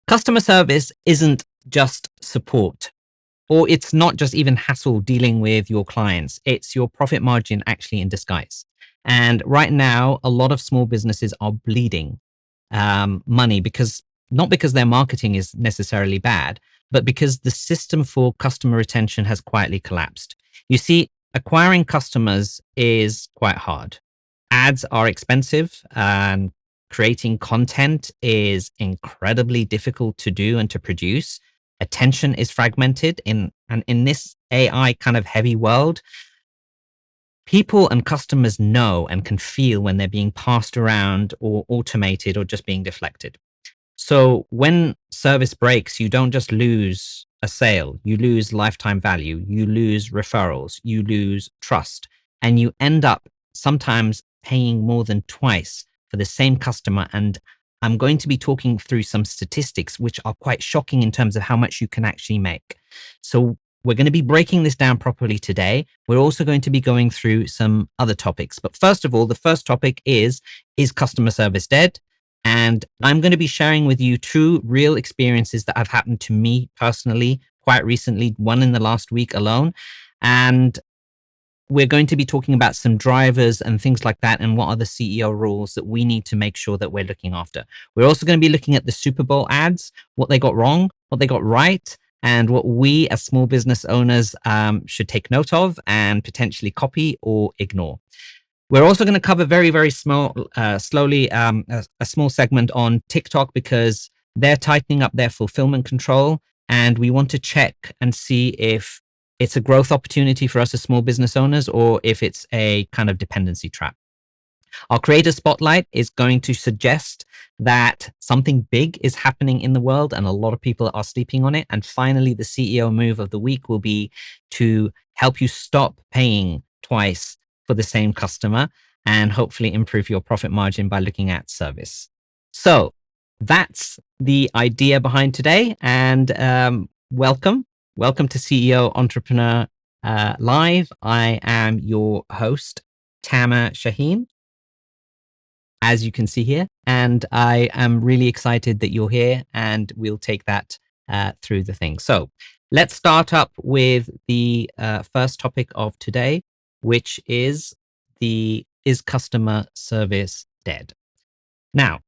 Customer service isn't just support, or it's not just even hassle dealing with your clients. It's your profit margin actually in disguise. And right now, a lot of small businesses are bleeding money because not because their marketing is necessarily bad, but because the system for customer retention has quietly collapsed. You see, acquiring customers is quite hard. Ads are expensive and creating content is incredibly difficult to do and to produce. Attention is fragmented in this AI kind of heavy world. People and customers know and can feel when they're being passed around or automated or just being deflected. So when service breaks, you don't just lose a sale, you lose lifetime value, you lose referrals, you lose trust, and you end up sometimes paying more than twice for the same customer. And I'm going to be talking through some statistics which are quite shocking in terms of how much you can actually make. So we're going to be breaking this down properly today. We're also going to be going through some other topics. But first of all, the first topic is customer service dead? And I'm going to be sharing with you two real experiences that have happened to me personally quite recently, one in the last week alone. And we're going to be talking about some drivers and things like that, and what are the CEO rules that we need to make sure that we're looking after. We're also going to be looking at the SuperBowl ads, what they got wrong, what they got right, and what we as small business owners should take note of and potentially copy or ignore. We're also going to cover very, very slowly, a small segment on TikTok because they're tightening up their fulfillment control. And we want to check and see if it's a growth opportunity for us as small business owners or if it's a kind of dependency trap. Our creator spotlight is going to suggest that something big is happening in the world and a lot of people are sleeping on it. And finally, the CEO move of the week will be to help you stop paying twice for the same customer and hopefully improve your profit margin by looking at service. So that's the idea behind today. And welcome to CEO Entrepreneur Live. I am your host, Tamer Shahin, as you can see here. And I am really excited that you're here and we'll take that through the thing. So let's start up with the first topic of today, which is customer service dead? Now,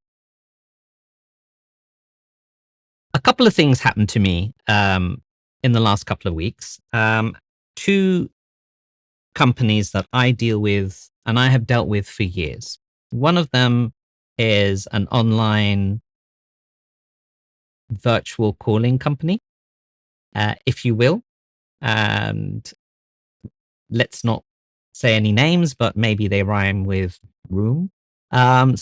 a couple of things happened to me in the last couple of weeks. Two companies that I deal with and I have dealt with for years. One of them is an online virtual calling company, if you will. And let's not say any names, but maybe they rhyme with room. And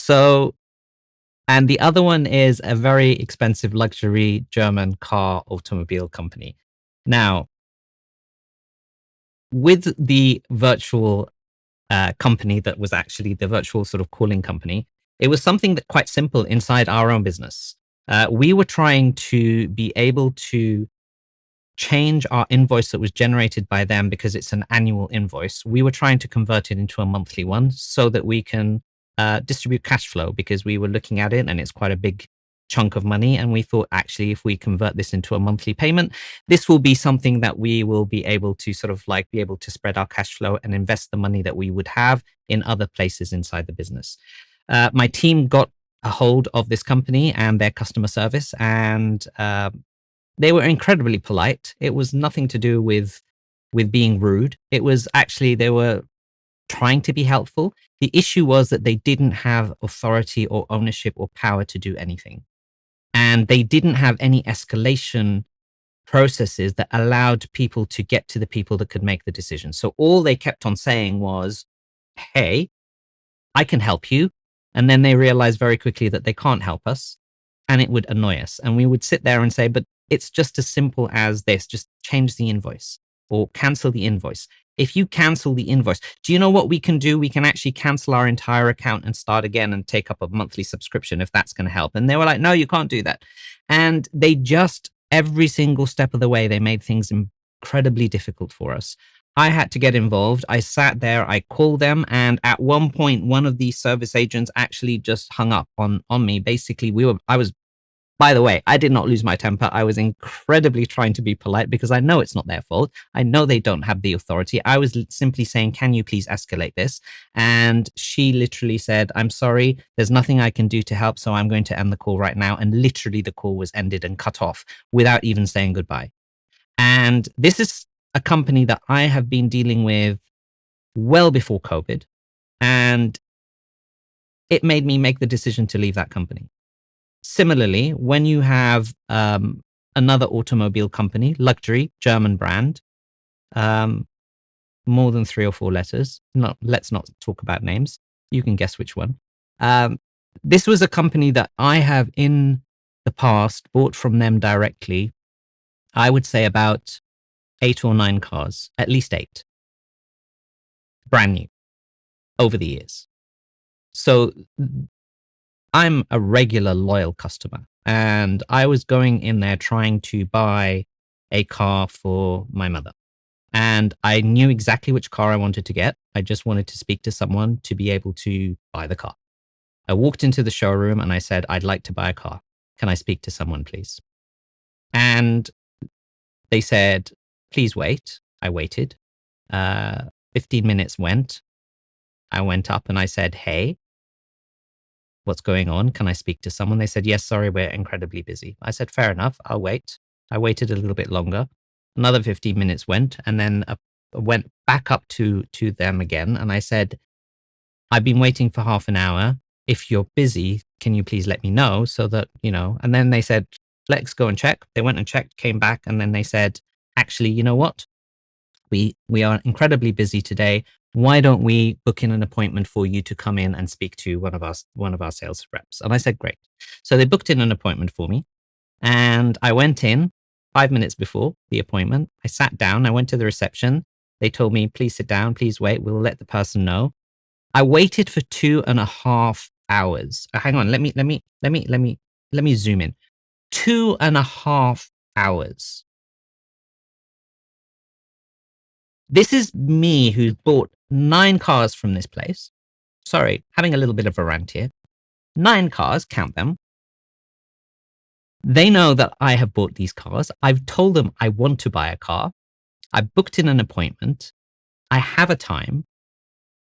the other one is a very expensive luxury German car automobile company. Now, with the virtual company that was actually the virtual sort of calling company, it was something that quite simple inside our own business. We were trying to be able to change our invoice that was generated by them because it's an annual invoice. We were trying to convert it into a monthly one so that we can distribute cash flow, because we were looking at it and it's quite a big chunk of money. And we thought, actually, if we convert this into a monthly payment, this will be something that we will be able to sort of like be able to spread our cash flow and invest the money that we would have in other places inside the business. My team got a hold of this company and their customer service, and they were incredibly polite. It was nothing to do with being rude. It was actually, they were trying to be helpful. The issue was that they didn't have authority or ownership or power to do anything. And they didn't have any escalation processes that allowed people to get to the people that could make the decision. So all they kept on saying was, hey, I can help you. And then they realized very quickly that they can't help us, and it would annoy us. And we would sit there and say, but it's just as simple as this, just change the invoice or cancel the invoice. If you cancel the invoice, do you know what we can do? We can actually cancel our entire account and start again and take up a monthly subscription if that's going to help. And they were like, no, you can't do that. And they just, every single step of the way, they made things incredibly difficult for us. I had to get involved. I sat there, I called them. And at one point, one of these service agents actually just hung up on me. Basically, I was By the way, I did not lose my temper. I was incredibly trying to be polite because I know it's not their fault. I know they don't have the authority. I was simply saying, can you please escalate this? And she literally said, I'm sorry, there's nothing I can do to help. So I'm going to end the call right now. And literally the call was ended and cut off without even saying goodbye. And this is a company that I have been dealing with well before COVID. And it made me make the decision to leave that company. Similarly, when you have another automobile company, luxury, German brand, more than 3 or 4 letters, let's not talk about names. You can guess which one. This was a company that I have in the past bought from them directly. I would say about 8 or 9 cars, at least 8, brand new over the years. So I'm a regular loyal customer, and I was going in there trying to buy a car for my mother. And I knew exactly which car I wanted to get. I just wanted to speak to someone to be able to buy the car. I walked into the showroom and I said, I'd like to buy a car. Can I speak to someone, please? And they said, please wait. I waited. 15 minutes went. I went up and I said, hey, what's going on? Can I speak to someone? They said, yes, sorry, we're incredibly busy. I said, fair enough, I'll wait. I waited a little bit longer. Another 15 minutes went, and then I went back up to them again. And I said, I've been waiting for half an hour. If you're busy, can you please let me know so that, and then they said, let's go and check. They went and checked, came back. And then they said, actually, you know what? We are incredibly busy today. Why don't we book in an appointment for you to come in and speak to one of our sales reps? And I said, great. So they booked in an appointment for me, and I went in 5 minutes before the appointment. I sat down. I went to the reception. They told me, please sit down. Please wait. We'll let the person know. I waited for 2.5 hours. Hang on. Let me zoom in. 2.5 hours. This is me who's bought 9 cars from this place. Sorry, having a little bit of a rant here. 9 cars, count them. They know that I have bought these cars. I've told them I want to buy a car. I booked in an appointment. I have a time.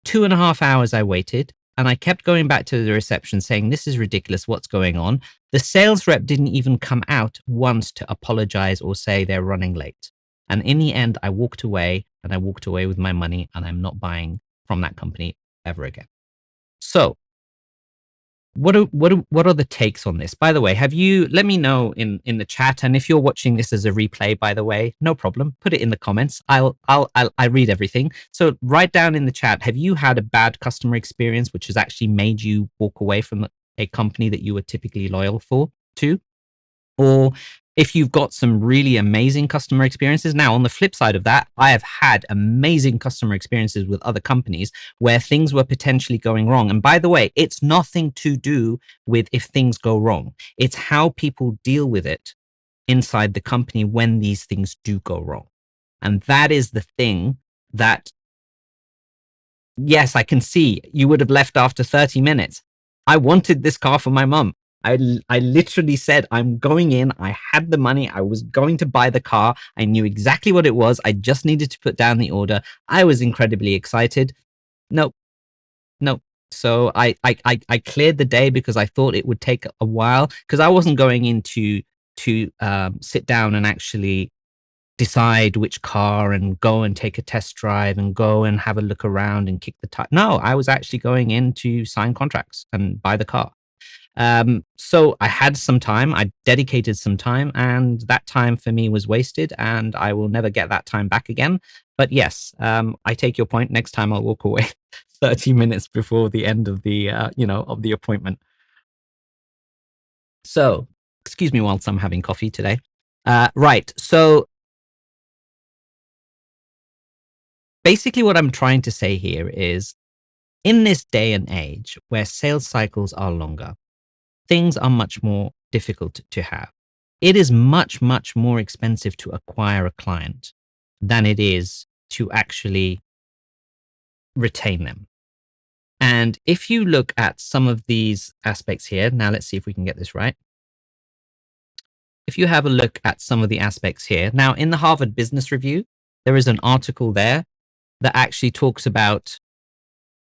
2.5 hours I waited, and I kept going back to the reception saying, this is ridiculous. What's going on? The sales rep didn't even come out once to apologize or say they're running late. And in the end, I walked away, and I walked away with my money, and I'm not buying from that company ever again. So what are the takes on this? By the way, let me know in the chat. And if you're watching this as a replay, by the way, no problem. Put it in the comments. I read everything. So write down in the chat, have you had a bad customer experience, which has actually made you walk away from a company that you were typically loyal to? Or if you've got some really amazing customer experiences. Now, on the flip side of that, I have had amazing customer experiences with other companies where things were potentially going wrong. And by the way, it's nothing to do with if things go wrong. It's how people deal with it inside the company when these things do go wrong. And that is the thing that, yes, I can see you would have left after 30 minutes. I wanted this car for my mum. I literally said, I'm going in. I had the money. I was going to buy the car. I knew exactly what it was. I just needed to put down the order. I was incredibly excited. Nope. So I cleared the day because I thought it would take a while, because I wasn't going in to sit down and actually decide which car and go and take a test drive and go and have a look around and kick the tire. No, I was actually going in to sign contracts and buy the car. So I had some time, I dedicated some time, and that time for me was wasted, and I will never get that time back again. But yes, I take your point. Next time I'll walk away 30 minutes before the end of the, of the appointment. So, excuse me whilst I'm having coffee today. Right. So basically what I'm trying to say here is, in this day and age where sales cycles are longer, things are much more difficult to have. It is much, much more expensive to acquire a client than it is to actually retain them. And if you look at some of these aspects here, now let's see if we can get this right. if you have a look at some of the aspects here. Now, in the Harvard Business Review, there is an article there that actually talks about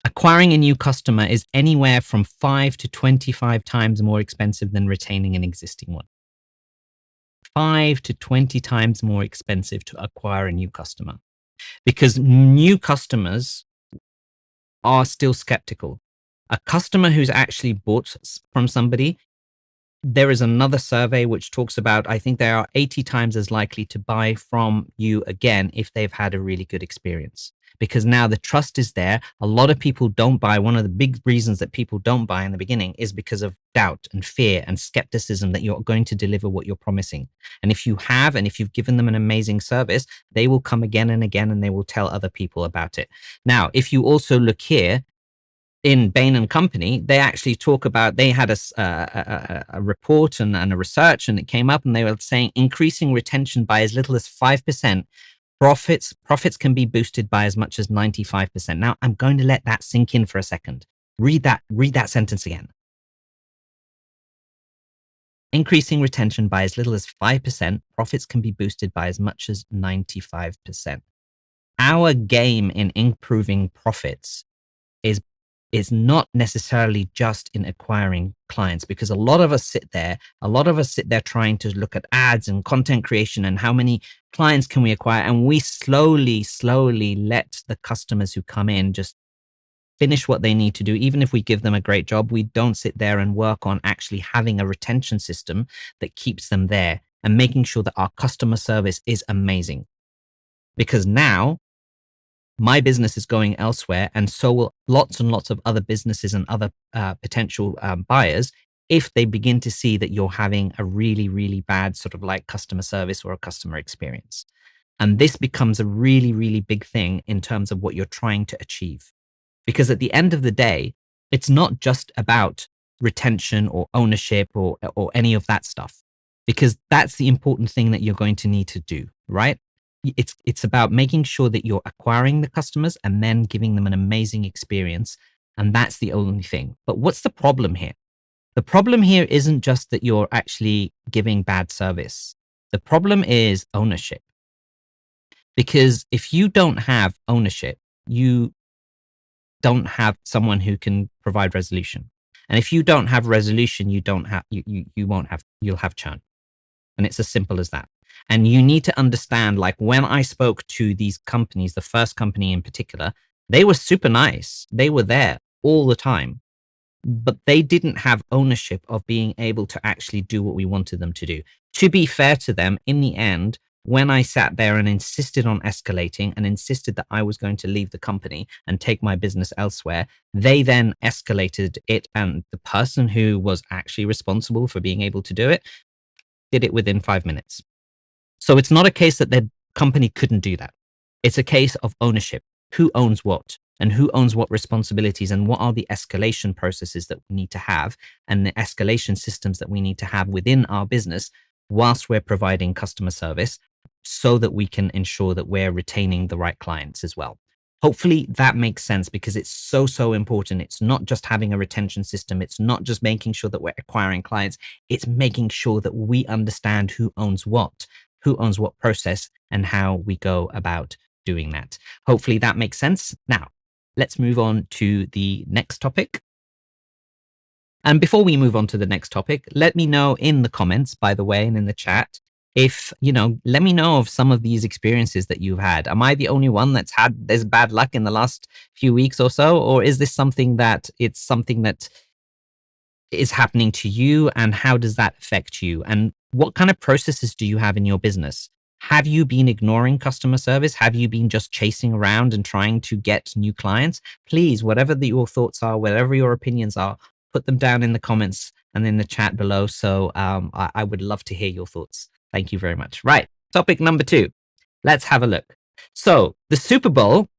acquiring a new customer is anywhere from 5 to 25 times more expensive than retaining an existing one. 5 to 20 times more expensive to acquire a new customer, because new customers are still skeptical. A customer who's actually bought from somebody, there is another survey which talks about, I think they are 80 times as likely to buy from you again if they've had a really good experience. Because now the trust is there. A lot of people don't buy. One of the big reasons that people don't buy in the beginning is because of doubt and fear and skepticism that you're going to deliver what you're promising. And if you have, and if you've given them an amazing service, they will come again and again, and they will tell other people about it. Now, if you also look here, in Bain and Company, they actually talk about, they had a report and a research, and it came up, and they were saying increasing retention by as little as 5%, profits can be boosted by as much as 95%. Now, I'm going to let that sink in for a second. Read that sentence again. Increasing retention by as little as 5%, profits can be boosted by as much as 95%. Our game in improving profits is not necessarily just in acquiring clients, because a lot of us sit there trying to look at ads and content creation and how many clients can we acquire, and we slowly let the customers who come in just finish what they need to do. Even if we give them a great job, we don't sit there and work on actually having a retention system that keeps them there and making sure that our customer service is amazing. Because now my business is going elsewhere, and so will lots and lots of other businesses and other potential buyers, if they begin to see that you're having a really, really bad sort of like customer service or a customer experience. And this becomes a really, really big thing in terms of what you're trying to achieve. Because at the end of the day, it's not just about retention or ownership or any of that stuff, because that's the important thing that you're going to need to do, right? It's about making sure that you're acquiring the customers and then giving them an amazing experience. And that's the only thing. But what's the problem here? The problem here isn't just that you're actually giving bad service. The problem is ownership. Because if you don't have ownership, you don't have someone who can provide resolution. And if you don't have resolution, you'll have churn. And it's as simple as that. And you need to understand, like when I spoke to these companies, the first company in particular, they were super nice. They were there all the time, but they didn't have ownership of being able to actually do what we wanted them to do. To be fair to them, in the end, when I sat there and insisted on escalating and insisted that I was going to leave the company and take my business elsewhere, they then escalated it. And the person who was actually responsible for being able to do it did it within 5 minutes. So it's not a case that the company couldn't do that. It's a case of ownership. Who owns what, and who owns what responsibilities, and what are the escalation processes that we need to have, and the escalation systems that we need to have within our business whilst we're providing customer service, so that we can ensure that we're retaining the right clients as well. Hopefully that makes sense, because it's so important. It's not just having a retention system. It's not just making sure that we're acquiring clients. It's making sure that we understand who owns what process, and how we go about doing that. Hopefully that makes sense. Now, let's move on to the next topic. And before we move on to the next topic, let me know in the comments, by the way, and in the chat, if, let me know of some of these experiences that you've had. Am I the only one that's had this bad luck in the last few weeks or so? Or is this something that is happening to you, and how does that affect you? And what kind of processes do you have in your business? Have you been ignoring customer service? Have you been just chasing around and trying to get new clients? Please, whatever your thoughts are, whatever your opinions are, put them down in the comments and in the chat below. So I would love to hear your thoughts. Thank you very much. Right. Topic number 2. Let's have a look. So the Super Bowl,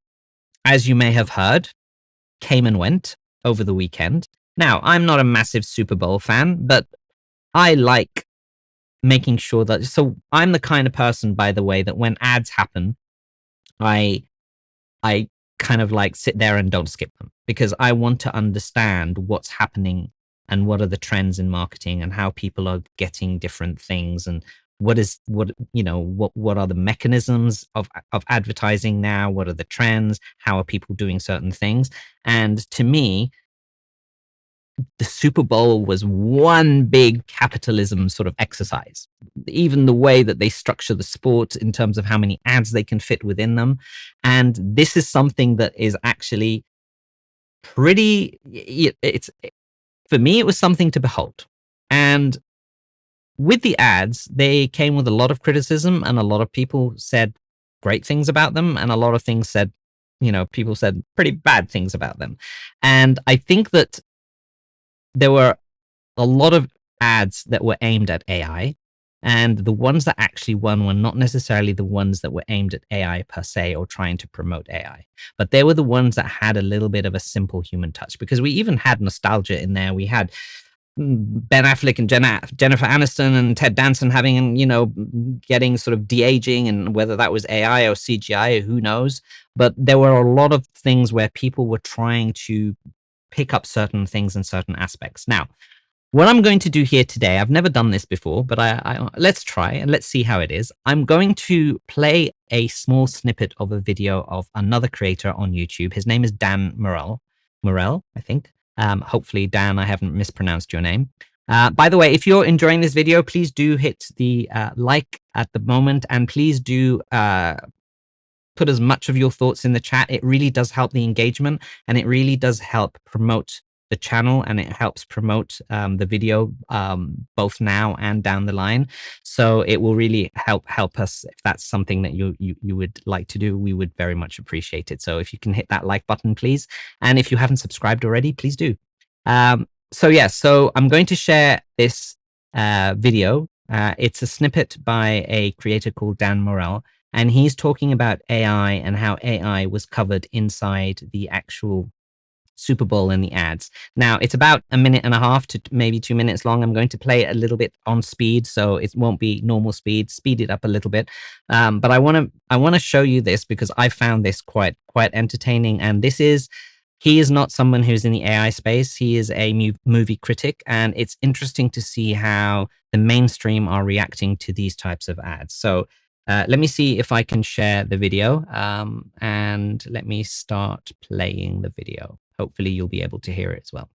as you may have heard, came and went over the weekend. Now, I'm not a massive Super Bowl fan, but I like making sure that, so I'm the kind of person, by the way, that when ads happen, I kind of like sit there and don't skip them, because I want to understand what's happening and what are the trends in marketing and how people are getting different things, and what are the mechanisms of advertising now, what are the trends, how are people doing certain things. And to me, the Super Bowl was one big capitalism sort of exercise. Even the way that they structure the sport in terms of how many ads they can fit within them. And this is something that is actually pretty, it's, for me, it was something to behold. And with the ads, they came with a lot of criticism, and a lot of people said great things about them, and a lot of things said, people said pretty bad things about them. And I think that there were a lot of ads that were aimed at AI, and the ones that actually won were not necessarily the ones that were aimed at AI per se or trying to promote AI, but they were the ones that had a little bit of a simple human touch, because we even had nostalgia in there. We had Ben Affleck and Jennifer Aniston and Ted Danson having, getting sort of de-aging, and whether that was AI or CGI, who knows. But there were a lot of things where people were trying to pick up certain things and certain aspects. Now, what I'm going to do here today, I've never done this before, but let's try and let's see how it is. I'm going to play a small snippet of a video of another creator on YouTube. His name is Dan Morel, I think. Hopefully, Dan, I haven't mispronounced your name. By the way, if you're enjoying this video, please do hit the like at the moment, and please do put as much of your thoughts in the chat. It really does help the engagement, and it really does help promote the channel, and it helps promote the video both now and down the line. So it will really help us. If that's something that you would like to do, we would very much appreciate it. So if you can hit that like button, please. And if you haven't subscribed already, please do. So I'm going to share this video. It's a snippet by a creator called Dan Morel, and he's talking about AI and how AI was covered inside the actual Super Bowl and the ads. Now, it's about 1.5 minutes to maybe 2 minutes long. I'm going to play it a little bit on speed, so it won't be normal speed. Speed it up a little bit. But I want to show you this because I found this quite entertaining. And he is not someone who's in the AI space. He is a movie critic, and it's interesting to see how the mainstream are reacting to these types of ads. So let me see if I can share the video, and let me start playing the video. Hopefully you'll be able to hear it as well.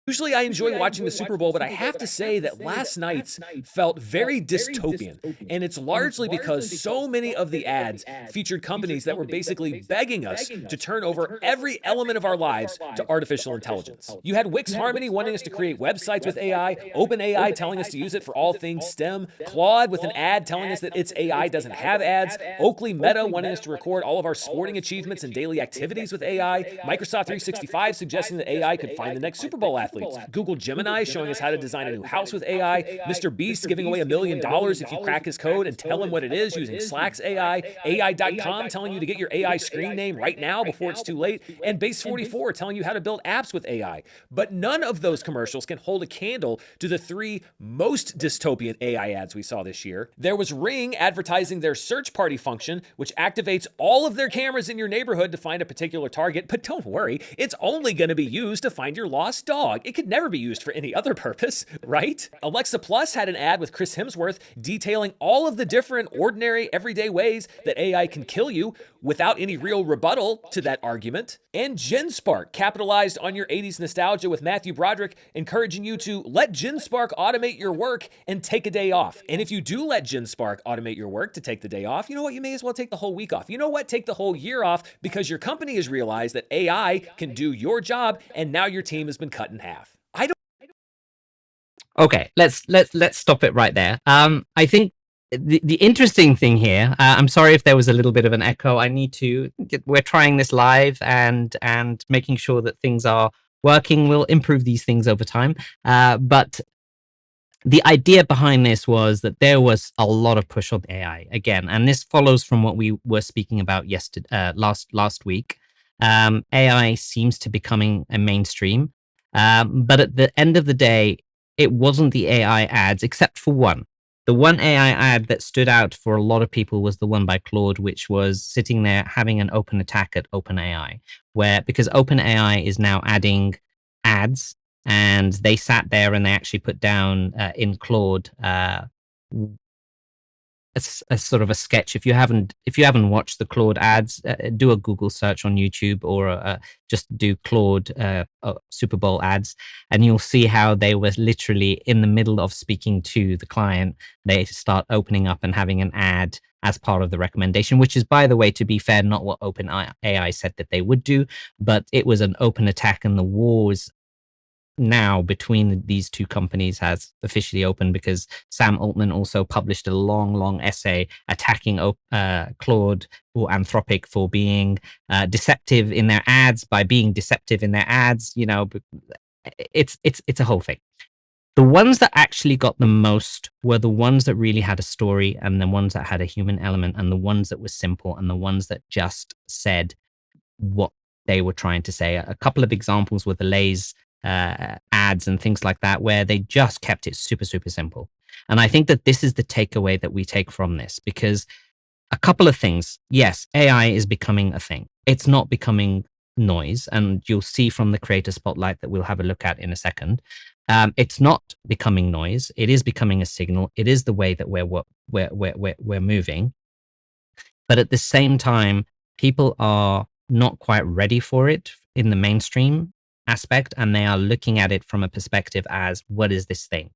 Usually I enjoy watching the Super Bowl, but I have to say that last night's felt very dystopian. And it's largely because so many of the ads featured companies that were basically begging us to turn over every element of our lives to artificial intelligence. You had Wix Harmony wanting us to create websites with AI, OpenAI telling us to use it for all things STEM, Claude with an ad telling us that its AI doesn't have ads, Oakley Meta wanting us to record all of our sporting achievements and daily activities with AI, Microsoft 365 suggesting that AI could find the next Super Bowl athlete, Google Gemini showing us how to design a new house with AI, Mr. Beast giving away $1 million if you crack his code and tell him what it is using Slack's AI, AI.com telling you to get your AI screen name right now before it's too late, and Base44 telling you how to build apps with AI. But none of those commercials can hold a candle to the 3 most dystopian AI ads we saw this year. There was Ring advertising their search party function, which activates all of their cameras in your neighborhood to find a particular target, but don't worry, it's only going to be used to find your lost dog. It could never be used for any other purpose, right? Alexa Plus had an ad with Chris Hemsworth detailing all of the different ordinary everyday ways that AI can kill you without any real rebuttal to that argument. And GenSpark capitalized on your 80s nostalgia with Matthew Broderick encouraging you to let GenSpark automate your work and take a day off. And if you do let GenSpark automate your work to take the day off, you know what? You may as well take the whole week off. You know what? Take the whole year off, because your company has realized that AI can do your job, and now your team has been cut in half. Okay, let's stop it right there. I think the interesting thing here, I'm sorry if there was a little bit of an echo. We're trying this live and making sure that things are working. We'll improve these things over time. But the idea behind this was that there was a lot of push on AI again, and this follows from what we were speaking about last week. AI seems to becoming a mainstream, but at the end of the day, it wasn't the AI ads, except for one. The one AI ad that stood out for a lot of people was the one by Claude, which was sitting there having an open attack at OpenAI, because OpenAI is now adding ads, and they sat there and they actually put down in Claude a sort of a sketch. If you haven't watched the Claude ads, do a Google search on YouTube, or just do Claude Super Bowl ads, and you'll see how they were literally in the middle of speaking to the client. They start opening up and having an ad as part of the recommendation, which is, by the way, to be fair, not what OpenAI said that they would do, but it was an open attack, and the wars now between these two companies has officially opened, because Sam Altman also published a long essay attacking Claude or Anthropic for being deceptive in their ads. By being deceptive in their ads, it's a whole thing. The ones that actually got the most were the ones that really had a story, and the ones that had a human element, and the ones that were simple, and the ones that just said what they were trying to say. A couple of examples were the Lay's ads and things like that, where they just kept it super simple. And I think that this is the takeaway that we take from this, because a couple of things. Yes, AI is becoming a thing. It's not becoming noise, and you'll see from the creator spotlight that we'll have a look at in a second. It's not becoming noise. It is becoming a signal. It is the way that we're moving. But at the same time, people are not quite ready for it in the mainstream aspect, and they are looking at it from a perspective as, what is this thing?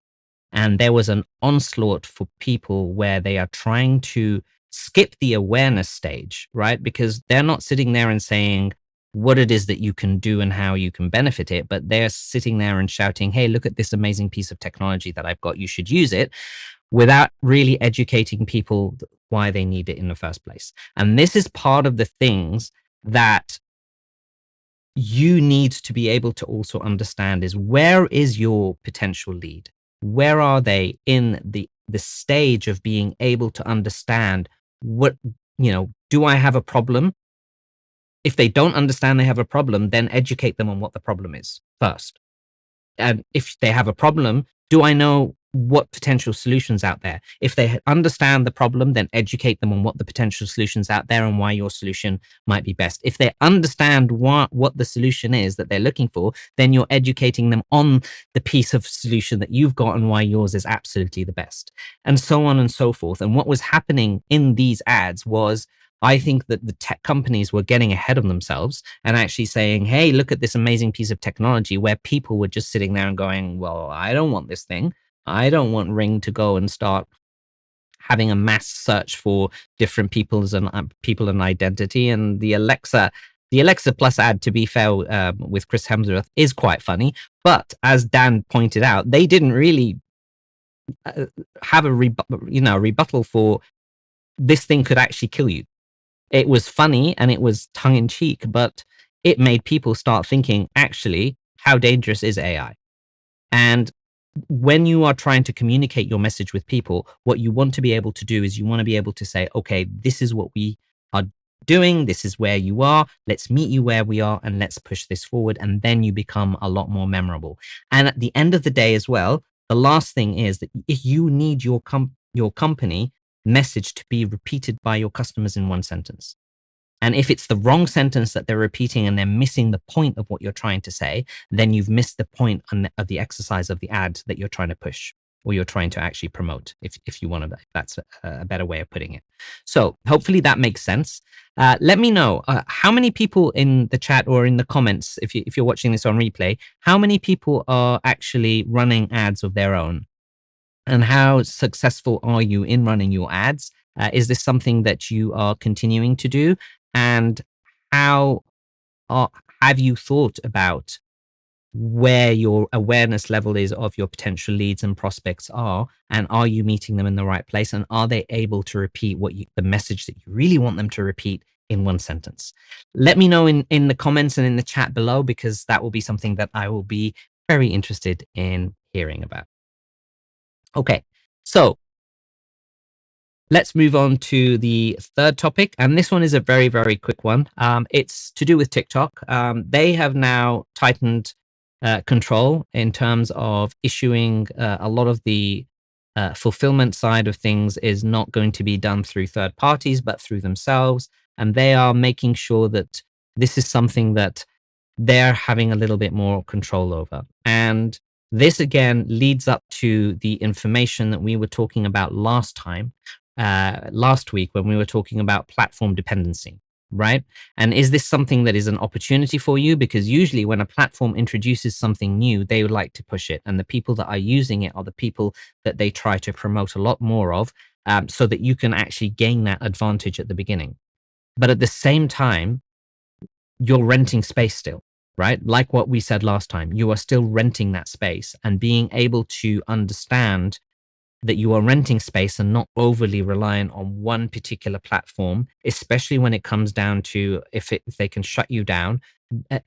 And there was an onslaught for people where they are trying to skip the awareness stage, right? Because they're not sitting there and saying what it is that you can do and how you can benefit it, but they're sitting there and shouting, hey, look at this amazing piece of technology that I've got, you should use it, without really educating people why they need it in the first place. And this is part of the things that you need to be able to also understand, is where is your potential lead? Where are they in the stage of being able to understand what, do I have a problem? If they don't understand they have a problem, then educate them on what the problem is first. And if they have a problem, do I know what potential solutions out there? If they understand the problem, then educate them on what the potential solutions out there and why your solution might be best. If they understand what the solution is that they're looking for, then you're educating them on the piece of solution that you've got and why yours is absolutely the best, and so on and so forth. And what was happening in these ads was, I think that the tech companies were getting ahead of themselves and actually saying, hey, look at this amazing piece of technology, where people were just sitting there and going, well, I don't want this thing. I don't want Ring to go and start having a mass search for different people and identity. And the Alexa Plus ad, to be fair, with Chris Hemsworth, is quite funny. But as Dan pointed out, they didn't really have a rebuttal for this thing could actually kill you. It was funny and it was tongue in cheek, but it made people start thinking, actually, how dangerous is AI? And when you are trying to communicate your message with people, what you want to be able to do is you want to be able to say, okay, this is what we are doing. This is where you are. Let's meet you where we are and let's push this forward. And then you become a lot more memorable. And at the end of the day as well, the last thing is that if you need your company message to be repeated by your customers in one sentence. And if it's the wrong sentence that they're repeating and they're missing the point of what you're trying to say, then you've missed the point of the exercise of the ad that you're trying to push, or you're trying to actually promote, if you want to, that's a better way of putting it. So hopefully that makes sense. Let me know how many people in the chat or in the comments, if you're watching this on replay, how many people are actually running ads of their own? And how successful are you in running your ads? Is this something that you are continuing to do? And how have you thought about where your awareness level is of your potential leads and prospects are? And are you meeting them in the right place? And are they able to repeat the message that you really want them to repeat in one sentence? Let me know in the comments and in the chat below, because that will be something that I will be very interested in hearing about. Okay, so let's move on to the third topic. And this one is a very, very quick one. It's to do with TikTok. They have now tightened control in terms of issuing a lot of the fulfillment side of things is not going to be done through third parties, but through themselves. And they are making sure that this is something that they're having a little bit more control over. And this again leads up to the information that we were talking about last week when we were talking about platform dependency, right? And is this something that is an opportunity for you? Because usually when a platform introduces something new, they would like to push it. And the people that are using it are the people that they try to promote a lot more of, so that you can actually gain that advantage at the beginning. But at the same time, you're renting space still, right? Like what we said last time, you are still renting that space, and being able to understand that you are renting space and not overly reliant on one particular platform, especially when it comes down to if they can shut you down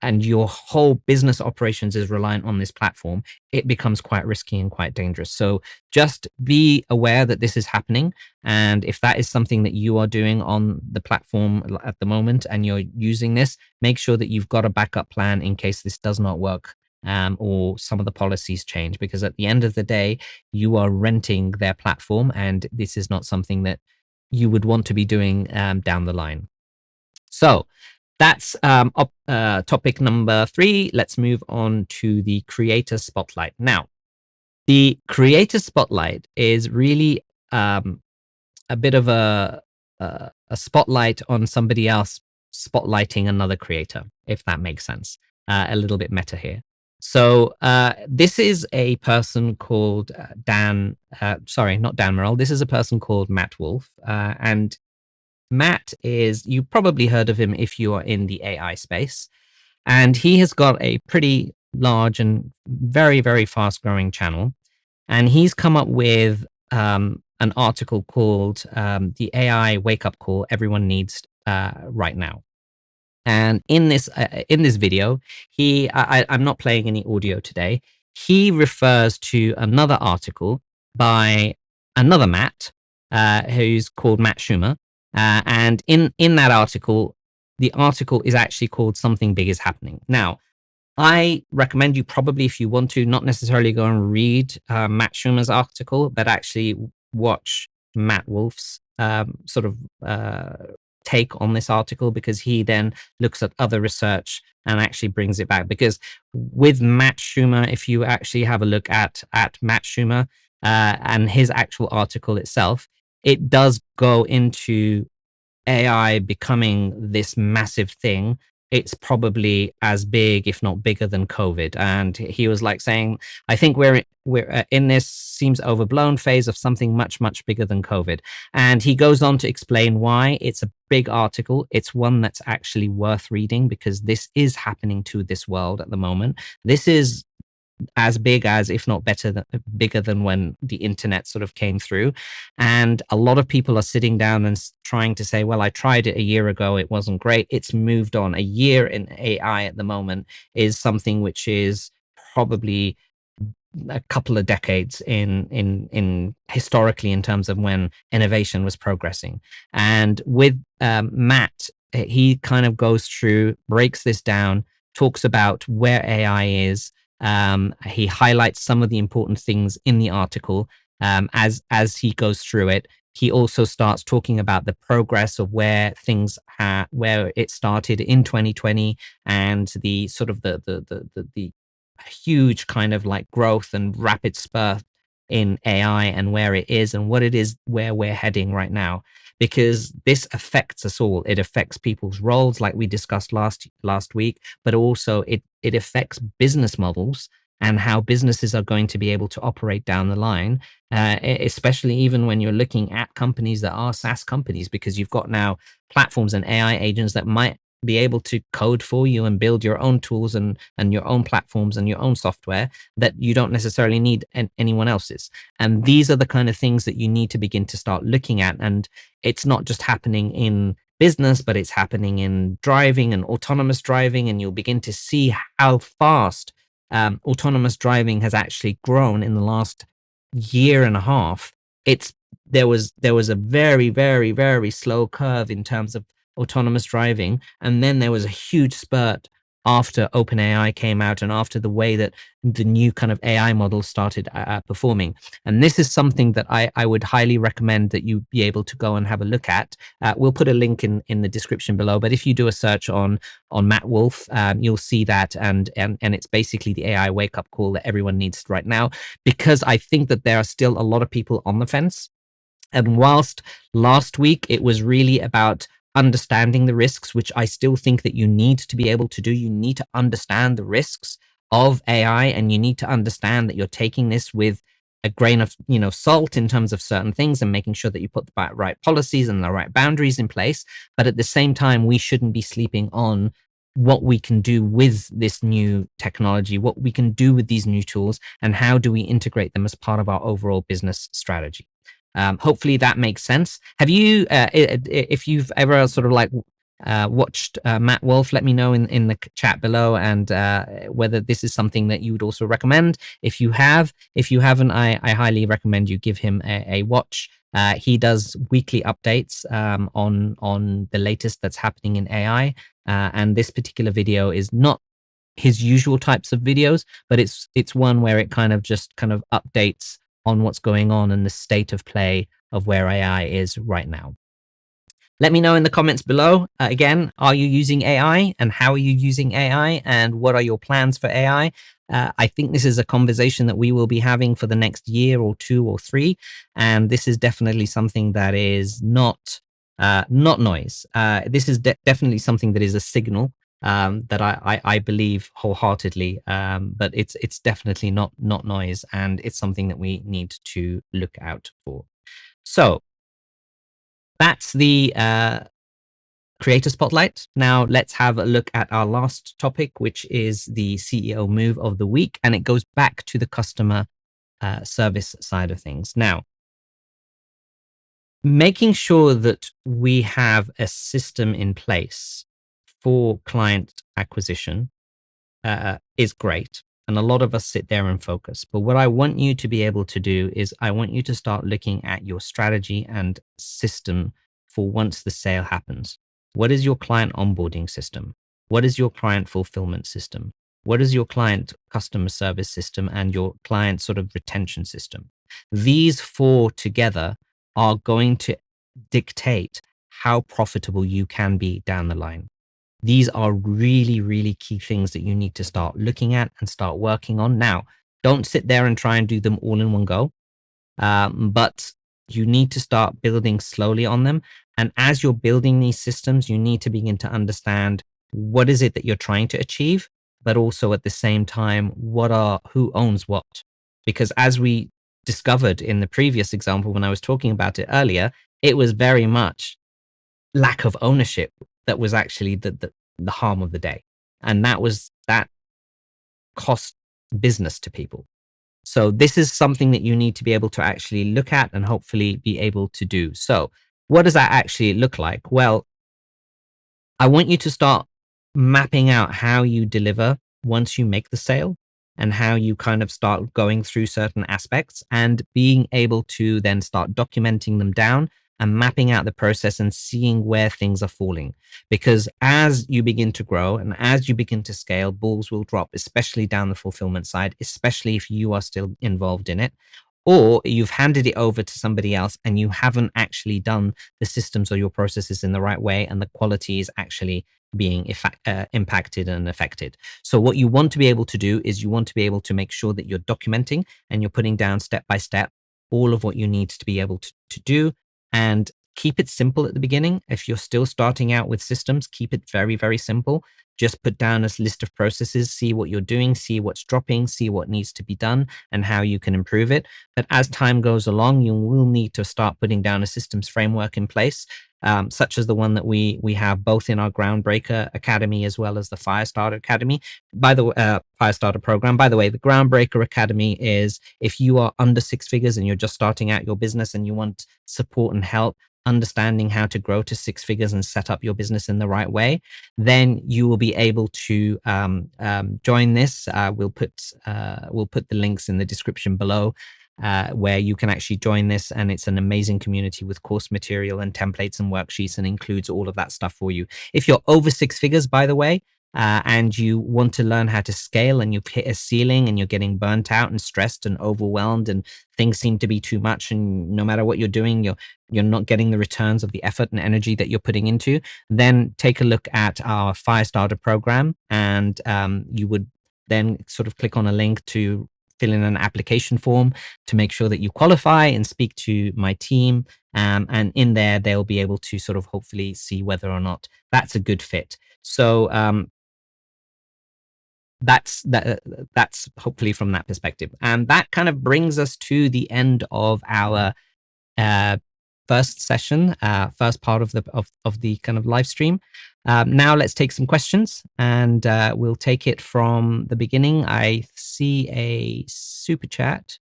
and your whole business operations is reliant on this platform, it becomes quite risky and quite dangerous. So just be aware that this is happening. And if that is something that you are doing on the platform at the moment and you're using this, make sure that you've got a backup plan in case this does not work, or some of the policies change, because at the end of the day, you are renting their platform, and this is not something that you would want to be doing down the line. So that's topic number 3. Let's move on to the creator spotlight. Now, the creator spotlight is really a bit of a spotlight on somebody else spotlighting another creator, if that makes sense. A little bit meta here. So this is a person called not Dan Morrell. This is a person called Matt Wolfe. And Matt you probably heard of him if you are in the AI space. And he has got a pretty large and very, very fast growing channel. And he's come up with an article called The AI Wake Up Call Everyone Needs Right Now. And in this video, I'm not playing any audio today. He refers to another article by another Matt, who's called Matt Schumer. And in that article, the article is actually called Something Big is Happening. Now, I recommend you probably, if you want to, not necessarily go and read Matt Schumer's article, but actually watch Matt Wolfe's sort of take on this article, because he then looks at other research and actually brings it back. Because with Matt Schumer, if you actually have a look at Matt Schumer and his actual article itself, it does go into AI becoming this massive thing. It's probably as big, if not bigger, than COVID. And he was like saying, I think we're in this seems overblown phase of something much, much bigger than COVID. And he goes on to explain why it's a big article. It's one that's actually worth reading, because this is happening to this world at the moment. This is as big as, if not bigger than when the internet sort of came through. And a lot of people are sitting down and trying to say, well, I tried it a year ago, it wasn't great. It's moved on. A year in AI at the moment is something which is probably a couple of decades in historically, in terms of when innovation was progressing. And with Matt, he kind of goes through, breaks this down, talks about where AI is. He highlights some of the important things in the article as he goes through it. He also starts talking about the progress of where things where it started in 2020, and the sort of the huge kind of like growth and rapid spurt in AI, and where it is and what it is, where we're heading right now. Because this affects us all. It affects people's roles, like we discussed last week, but also it affects business models and how businesses are going to be able to operate down the line, especially even when you're looking at companies that are SaaS companies, because you've got now platforms and AI agents that might be able to code for you and build your own tools and your own platforms and your own software that you don't necessarily need anyone else's. And these are the kind of things that you need to begin to start looking at. And it's not just happening in business, but it's happening in driving and autonomous driving. And you'll begin to see how fast autonomous driving has actually grown in the last year and a half. There was a very, very, very slow curve in terms of autonomous driving, and then there was a huge spurt after OpenAI came out and after the way that the new kind of AI models started performing. And this is something that I would highly recommend that you be able to go and have a look at. We'll put a link in the description below, but if you do a search on Matt Wolfe, you'll see that, and it's basically the AI wake up call that everyone needs right now, because I think that there are still a lot of people on the fence. And whilst last week it was really about understanding the risks, which I still think that you need to be able to do, you need to understand the risks of AI, and you need to understand that you're taking this with a grain of salt in terms of certain things, and making sure that you put the right policies and the right boundaries in place. But at the same time, we shouldn't be sleeping on what we can do with this new technology, what we can do with these new tools, and how do we integrate them as part of our overall business strategy. Hopefully that makes sense. Have you, if you've ever sort of like watched Matt Wolfe, let me know in the chat below, and whether this is something that you would also recommend. If you have, if you haven't, I highly recommend you give him a watch. He does weekly updates on the latest that's happening in AI, and this particular video is not his usual types of videos, but it's one where it kind of updates on what's going on and the state of play of where AI is right now. Let me know in the comments below. Again, are you using AI, and how are you using AI, and what are your plans for AI? I think this is a conversation that we will be having for the next year or 2 or 3, and this is definitely something that is not noise. This is definitely something that is a signal that I believe wholeheartedly, but it's definitely not noise, and it's something that we need to look out for. So that's the creator spotlight. Now let's have a look at our last topic, which is the CEO move of the week, and it goes back to the customer service side of things. Now, making sure that we have a system in place for client acquisition is great. And a lot of us sit there and focus. But what I want you to be able to do is I want you to start looking at your strategy and system for once the sale happens. What is your client onboarding system? What is your client fulfillment system? What is your client customer service system and your client sort of retention system? These 4 together are going to dictate how profitable you can be down the line. These are really, really key things that you need to start looking at and start working on. Now, don't sit there and try and do them all in one go, but you need to start building slowly on them. And as you're building these systems, you need to begin to understand what is it that you're trying to achieve, but also at the same time, who owns what? Because as we discovered in the previous example, when I was talking about it earlier, it was very much lack of ownership that was actually the harm of the day. And that cost business to people. So this is something that you need to be able to actually look at and hopefully be able to do. So what does that actually look like? Well, I want you to start mapping out how you deliver once you make the sale, and how you kind of start going through certain aspects and being able to then start documenting them down and mapping out the process and seeing where things are falling. Because as you begin to grow and as you begin to scale, balls will drop, especially down the fulfillment side, especially if you are still involved in it, or you've handed it over to somebody else and you haven't actually done the systems or your processes in the right way, and the quality is actually being impacted and affected. So what you want to be able to do is you want to be able to make sure that you're documenting and you're putting down step by step all of what you need to be able to do, and keep it simple at the beginning. If you're still starting out with systems, keep it very, very simple. Just put down a list of processes, see what you're doing, see what's dropping, see what needs to be done and how you can improve it. But as time goes along, you will need to start putting down a systems framework in place, such as the one that we have both in our Groundbreaker Academy as well as the Firestarter Academy. By the way, Firestarter program. By the way, the Groundbreaker Academy is if you are under 6 figures and you're just starting out your business and you want support and help understanding how to grow to 6 figures and set up your business in the right way, then you will be able to join this. We'll put the links in the description below, where you can actually join this, and it's an amazing community with course material and templates and worksheets, and includes all of that stuff for you. If you're over 6 figures, by the way, and you want to learn how to scale, and you've hit a ceiling and you're getting burnt out and stressed and overwhelmed, and things seem to be too much, and no matter what you're doing, you're not getting the returns of the effort and energy that you're putting into, then take a look at our Firestarter program, and you would then sort of click on a link to fill in an application form to make sure that you qualify and speak to my team. And in there, they'll be able to sort of hopefully see whether or not that's a good fit. So that's hopefully from that perspective. And that kind of brings us to the end of our first session, first part of the kind of live stream. Now let's take some questions, and we'll take it from the beginning. I see a super chat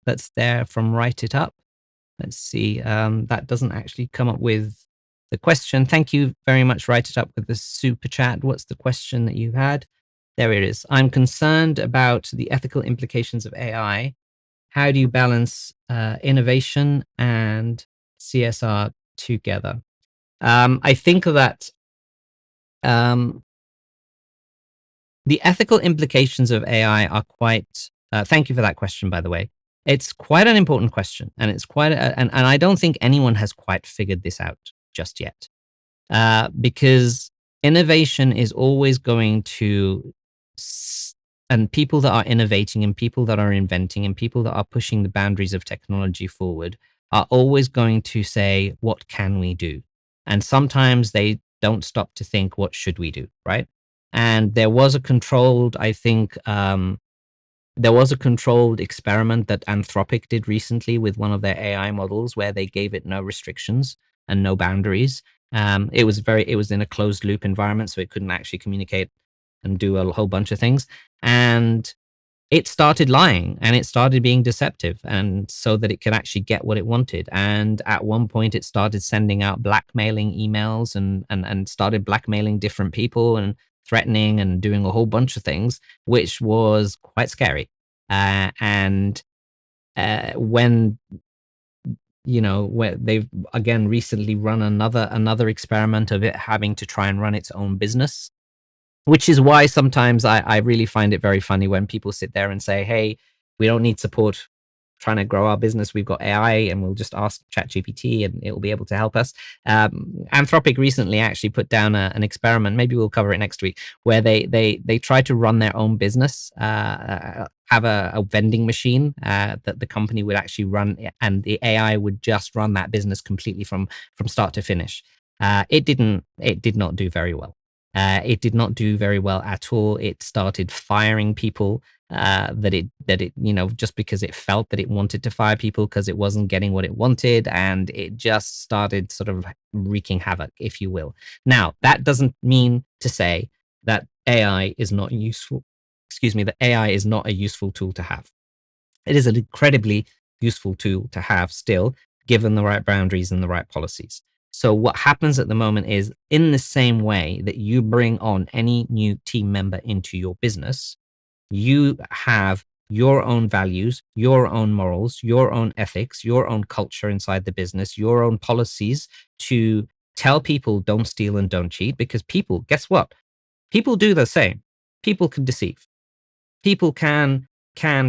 that's there from Write It Up. Let's see. That doesn't actually come up with the question. Thank you very much, Write It Up, with the super chat. What's the question that you had? There it is. I'm concerned about the ethical implications of AI. How do you balance innovation and CSR together? I think that the ethical implications of AI are quite. Thank you for that question, by the way. It's quite an important question, and it's quite, and I don't think anyone has quite figured this out just yet, because innovation is always going to, and people that are innovating and people that are inventing and people that are pushing the boundaries of technology forward are always going to say, what can we do? And sometimes they don't stop to think, what should we do, right? And there was a controlled, I think, there was a controlled experiment that Anthropic did recently with one of their AI models where they gave it no restrictions and no boundaries. It was in a closed loop environment, so it couldn't actually communicate and do a whole bunch of things. And it started lying and it started being deceptive, and so that it could actually get what it wanted. And at one point it started sending out blackmailing emails and started blackmailing different people and threatening and doing a whole bunch of things, which was quite scary. And when where they've again recently run another experiment of it having to try and run its own business, which is why sometimes I really find it very funny when people sit there and say, hey, we don't need support trying to grow our business. We've got AI and we'll just ask ChatGPT and it'll be able to help us. Anthropic recently actually put down an experiment, maybe we'll cover it next week, where they try to run their own business, have a vending machine that the company would actually run, and the AI would just run that business completely from start to finish. It did not do very well. It did not do very well at all. It started firing people that it just because it felt that it wanted to fire people because it wasn't getting what it wanted, and it just started sort of wreaking havoc, if you will. Now, that doesn't mean to say that AI is not useful. Excuse me, that AI is not a useful tool to have. It is an incredibly useful tool to have still, given the right boundaries and the right policies. So what happens at the moment is, in the same way that you bring on any new team member into your business, you have your own values, your own morals, your own ethics, your own culture inside the business, your own policies to tell people don't steal and don't cheat, because people, guess what? People do the same. People can deceive. People can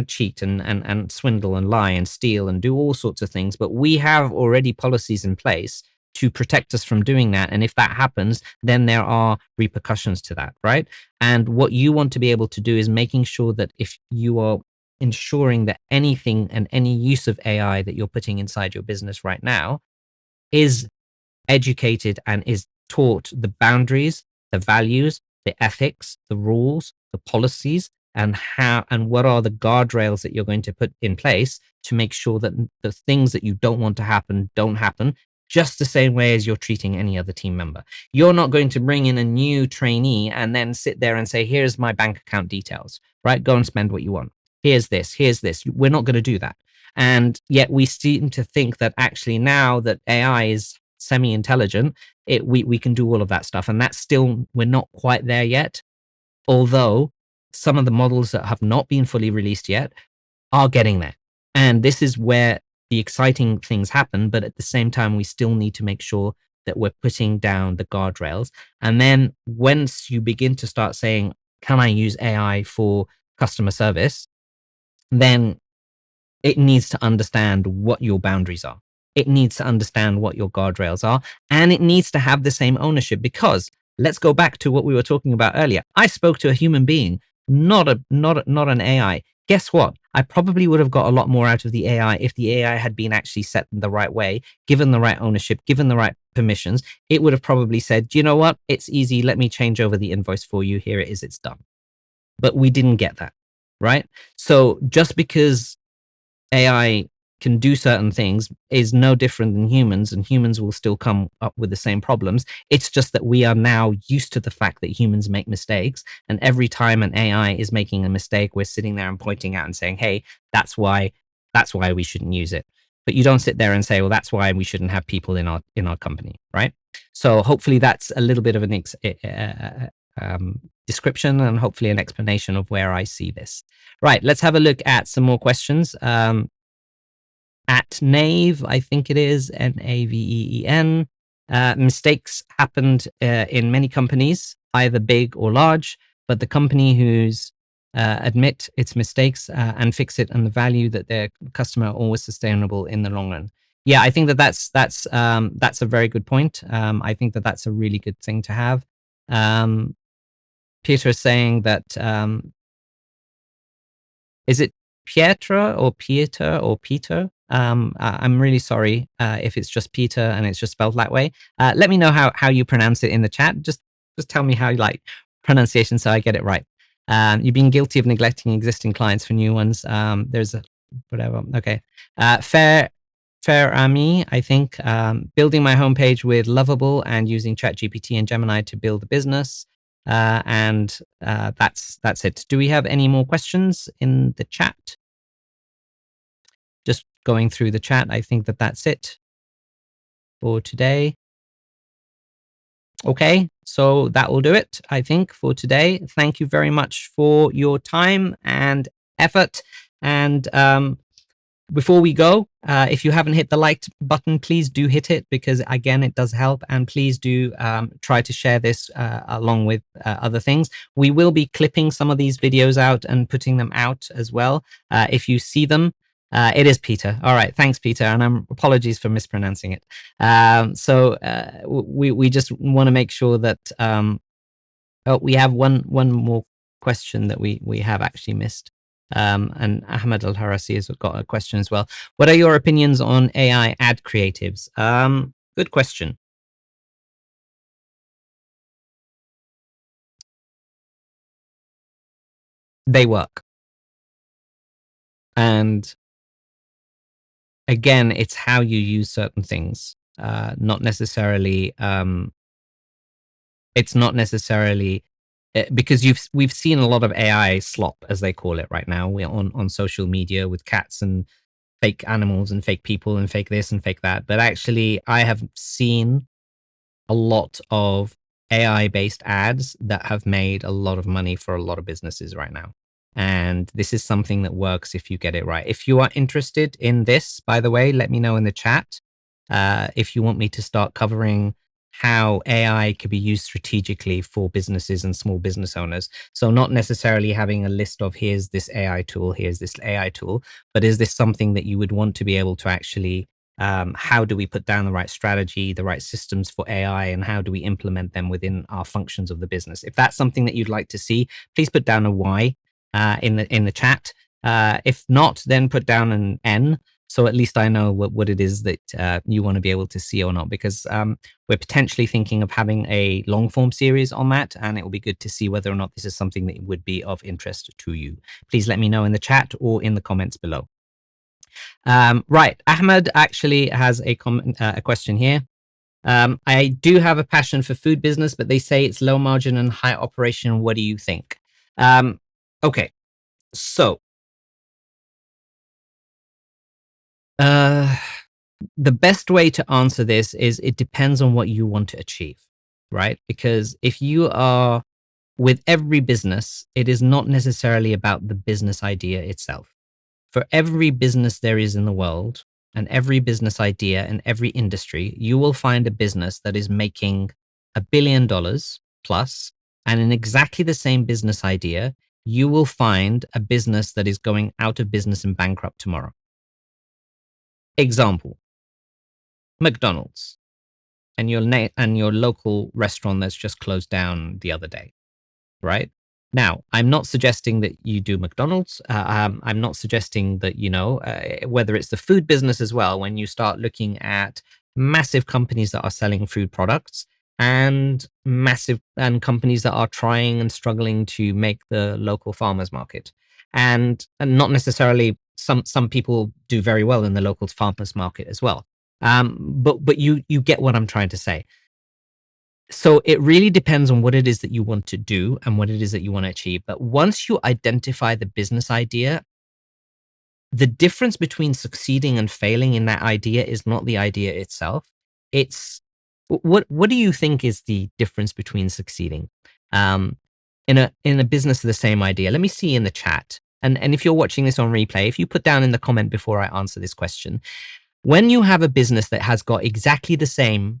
cheat and swindle and lie and steal and do all sorts of things, but we have already policies in place to protect us from doing that. And if that happens, then there are repercussions to that, right? And what you want to be able to do is making sure that if you are ensuring that anything and any use of AI that you're putting inside your business right now is educated and is taught the boundaries, the values, the ethics, the rules, the policies, and how and what are the guardrails that you're going to put in place to make sure that the things that you don't want to happen don't happen, just the same way as you're treating any other team member. You're not going to bring in a new trainee and then sit there and say, here's my bank account details, right? Go and spend what you want. Here's this. We're not going to do that. And yet we seem to think that actually now that AI is semi-intelligent, we can do all of that stuff. And that's still, we're not quite there yet. Although some of the models that have not been fully released yet are getting there. And this is where the exciting things happen, but at the same time, we still need to make sure that we're putting down the guardrails. And then once you begin to start saying, can I use AI for customer service? Then it needs to understand what your boundaries are. It needs to understand what your guardrails are, and it needs to have the same ownership, because let's go back to what we were talking about earlier. I spoke to a human being, not an AI. Guess what? I probably would have got a lot more out of the AI if the AI had been actually set in the right way, given the right ownership, given the right permissions. It would have probably said, you know what? It's easy. Let me change over the invoice for you. Here it is. It's done. But we didn't get that, right? So just because AI can do certain things is no different than humans, and humans will still come up with the same problems. It's just that we are now used to the fact that humans make mistakes, and every time an AI is making a mistake, we're sitting there and pointing out and saying, hey, that's why we shouldn't use it. But you don't sit there and say, well, that's why we shouldn't have people in our company, right? So hopefully that's a little bit of an description and hopefully an explanation of where I see this. Right, let's have a look at some more questions. At Nave, I think it is, Naveen. Mistakes happened in many companies, either big or large, but the company who's admit its mistakes and fix it, and the value that their customer are always sustainable in the long run. Yeah, I think that's a very good point. I think that's a really good thing to have. Peter is saying that, is it Pietra or Peter or Peter? I'm really sorry if it's just Peter and it's just spelled that way. Let me know how you pronounce it in the chat. Just tell me how you like pronunciation so I get it right. You've been guilty of neglecting existing clients for new ones. There's a whatever. Okay. Fair Ami, I think, building my homepage with Lovable and using ChatGPT and Gemini to build a business. And that's it. Do we have any more questions in the chat? Just going through the chat, I think that's it for today. Okay, so that will do it, I think, for today. Thank you very much for your time and effort. And before we go, if you haven't hit the like button, please do hit it, because again, it does help. And please do try to share this along with other things. We will be clipping some of these videos out and putting them out as well. If you see them, it is Peter. All right. Thanks, Peter. And apologies for mispronouncing it. So we just want to make sure that, oh, we have one more question that we have actually missed. And Ahmed Al-Harasi has got a question as well. What are your opinions on AI ad creatives? Good question. They work. And again, it's how you use certain things, not necessarily, it's not necessarily, because we've seen a lot of AI slop, as they call it right now. We're on social media with cats and fake animals and fake people and fake this and fake that. But actually, I have seen a lot of AI-based ads that have made a lot of money for a lot of businesses right now. And this is something that works if you get it right. If you are interested in this, by the way, let me know in the chat if you want me to start covering how AI could be used strategically for businesses and small business owners. So not necessarily having a list of here's this AI tool, here's this AI tool, but is this something that you would want to be able to actually, how do we put down the right strategy, the right systems for AI, and how do we implement them within our functions of the business? If that's something that you'd like to see, please put down a Y in the chat. If not, then put down an N, so at least I know what it is that you want to be able to see or not, because we're potentially thinking of having a long form series on that, and it will be good to see whether or not this is something that would be of interest to you. Please let me know in the chat or in the comments below. Right, Ahmed actually has a comment, a question here. I do have a passion for food business, but they say it's low margin and high operation. What do you think? Okay, so the best way to answer this is it depends on what you want to achieve, right? Because if you are with every business, it is not necessarily about the business idea itself. For every business there is in the world, and every business idea in every industry, you will find a business that is making $1 billion plus. And in exactly the same business idea, you will find a business that is going out of business and bankrupt tomorrow. Example, McDonald's and your local restaurant that's just closed down the other day, right? Now, I'm not suggesting that you do McDonald's. I'm not suggesting that, whether it's the food business as well, when you start looking at massive companies that are selling food products and companies that are trying and struggling to make the local farmers market. And not necessarily some people do very well in the local farmers market as well. But you get what I'm trying to say. So it really depends on what it is that you want to do and what it is that you want to achieve. But once you identify the business idea, the difference between succeeding and failing in that idea is not the idea itself. It's what do you think is the difference between succeeding in a business of the same idea? Let me see in the chat. And if you're watching this on replay, if you put down in the comment before I answer this question, when you have a business that has got exactly the same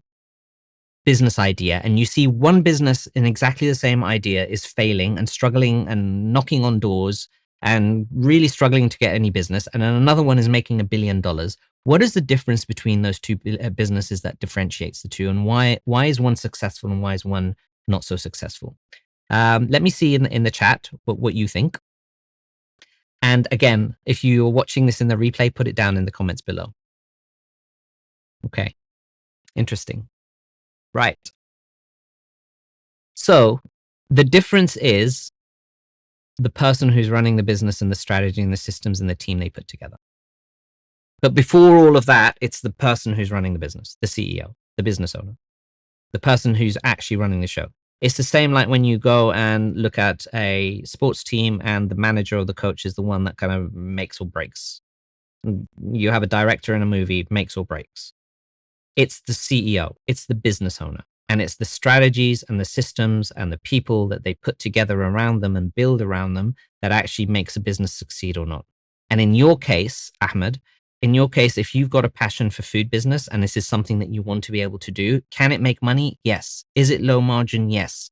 business idea and you see one business in exactly the same idea is failing and struggling and knocking on doors and really struggling to get any business, and then another one is making $1 billion, what is the difference between those two businesses that differentiates the two, and why is one successful and why is one not so successful? Let me see in the chat what you think. And again, if you're watching this in the replay, put it down in the comments below. Okay, interesting. Right. So the difference is the person who's running the business and the strategy and the systems and the team they put together. But before all of that, it's the person who's running the business, the CEO, the business owner, the person who's actually running the show. It's the same like when you go and look at a sports team and the manager or the coach is the one that kind of makes or breaks. You have a director in a movie, makes or breaks. It's the CEO, it's the business owner, and it's the strategies and the systems and the people that they put together around them and build around them that actually makes a business succeed or not. And in your case, Ahmed, if you've got a passion for food business and this is something that you want to be able to do, can it make money? Yes. Is it low margin? Yes.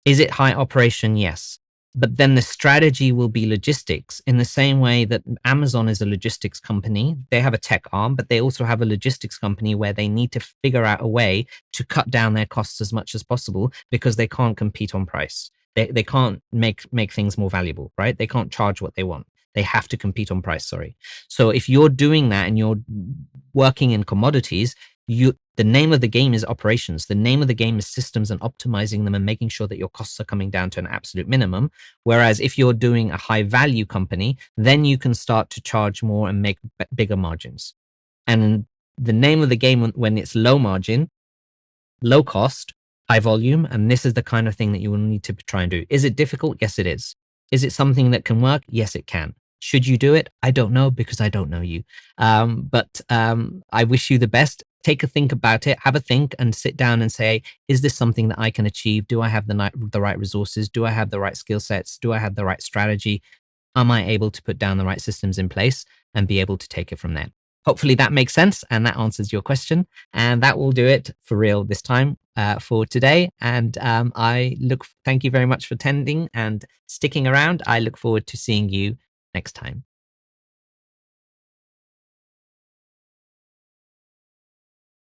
Is it high operation? Yes. But then the strategy will be logistics in the same way that Amazon is a logistics company. They have a tech arm, but they also have a logistics company where they need to figure out a way to cut down their costs as much as possible because they can't compete on price. They can't make things more valuable, right? They can't charge what they want. They have to compete on price, sorry. So if you're doing that and you're working in commodities, the name of the game is operations. The name of the game is systems and optimizing them and making sure that your costs are coming down to an absolute minimum. Whereas if you're doing a high value company, then you can start to charge more and make bigger margins. And the name of the game when it's low margin, low cost, high volume, and this is the kind of thing that you will need to try and do. Is it difficult? Yes, it is. Is it something that can work? Yes, it can. Should you do it? I don't know because I don't know you. But I wish you the best. Take a think about it, have a think and sit down and say, is this something that I can achieve? Do I have the right resources? Do I have the right skill sets? Do I have the right strategy? Am I able to put down the right systems in place and be able to take it from there? Hopefully that makes sense and that answers your question. And that will do it for real this time for today. And thank you very much for attending and sticking around. I look forward to seeing you next time.